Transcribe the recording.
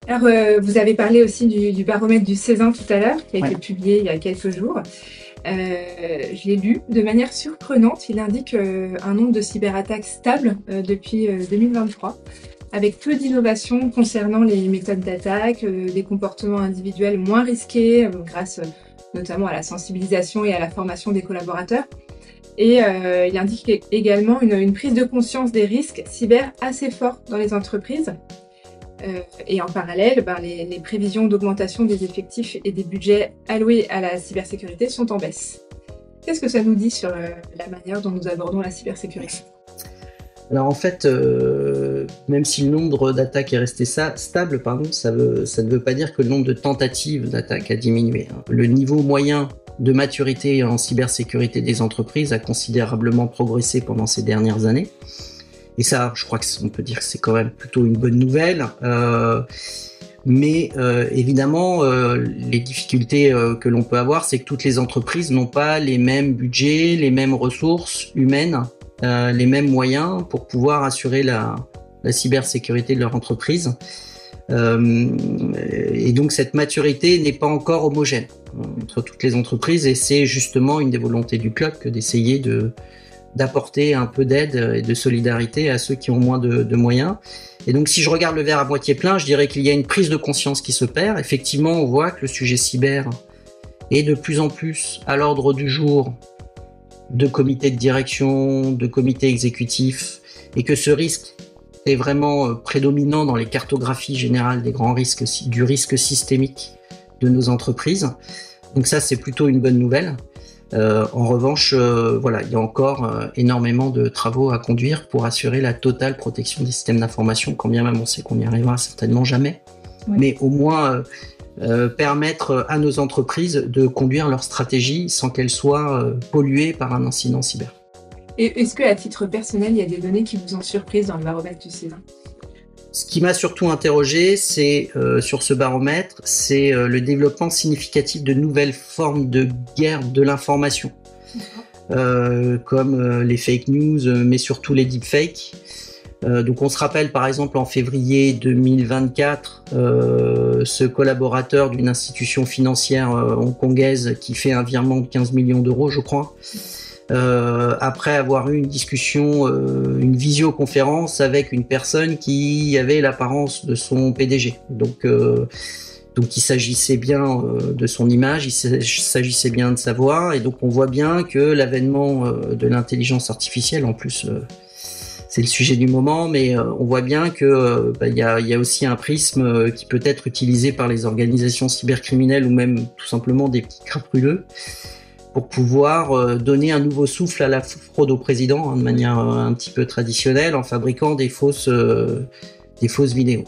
Alors, vous avez parlé aussi du baromètre du Césin tout à l'heure, qui a Ouais. été publié il y a quelques jours. Je l'ai lu. De manière surprenante, il indique un nombre de cyberattaques stable depuis 2023, avec peu d'innovations concernant les méthodes d'attaque, des comportements individuels moins risqués, grâce notamment à la sensibilisation et à la formation des collaborateurs. Et il indique également une prise de conscience des risques cyber assez fort dans les entreprises. Et en parallèle, les prévisions d'augmentation des effectifs et des budgets alloués à la cybersécurité sont en baisse. Qu'est-ce que ça nous dit sur la manière dont nous abordons la cybersécurité? Alors en fait, même si le nombre d'attaques est resté stable, ça ne veut pas dire que le nombre de tentatives d'attaque a diminué. Le niveau moyen de maturité en cybersécurité des entreprises a considérablement progressé pendant ces dernières années. Et ça, je crois qu'on peut dire que c'est quand même plutôt une bonne nouvelle. Mais évidemment, les difficultés que l'on peut avoir, c'est que toutes les entreprises n'ont pas les mêmes budgets, les mêmes ressources humaines, les mêmes moyens pour pouvoir assurer la cybersécurité de leur entreprise. Et donc cette maturité n'est pas encore homogène entre toutes les entreprises, et c'est justement une des volontés du club que d'essayer d'apporter un peu d'aide et de solidarité à ceux qui ont moins de moyens. Et donc si je regarde le verre à moitié plein, je dirais qu'il y a une prise de conscience qui se perd. Effectivement, on voit que le sujet cyber est de plus en plus à l'ordre du jour de comités de direction, de comités exécutifs, et que ce risque est vraiment prédominant dans les cartographies générales des grands risques, du risque systémique de nos entreprises. Donc ça, c'est plutôt une bonne nouvelle. En revanche, voilà, il y a encore énormément de travaux à conduire pour assurer la totale protection des systèmes d'information, quand bien même on sait qu'on n'y arrivera certainement jamais. Oui. Mais au moins permettre à nos entreprises de conduire leur stratégie sans qu'elles soient polluées par un incident cyber. Et est-ce qu'à titre personnel, il y a des données qui vous ont surprise dans le baromètre du Césin? Ce qui m'a surtout interrogé, c'est sur ce baromètre, c'est le développement significatif de nouvelles formes de guerre de l'information, comme les fake news, mais surtout les deepfakes. Donc on se rappelle par exemple en février 2024, ce collaborateur d'une institution financière hongkongaise qui fait un virement de 15 millions d'euros, je crois. Après avoir eu une discussion, une visioconférence avec une personne qui avait l'apparence de son PDG. Donc il s'agissait bien de son image, il s'agissait bien de sa voix, et donc on voit bien que l'avènement de l'intelligence artificielle, en plus c'est le sujet du moment, mais on voit bien que y a aussi un prisme qui peut être utilisé par les organisations cybercriminelles ou même tout simplement des petits crapuleux, pour pouvoir donner un nouveau souffle à la fraude au président, de manière un petit peu traditionnelle, en fabriquant des fausses vidéos.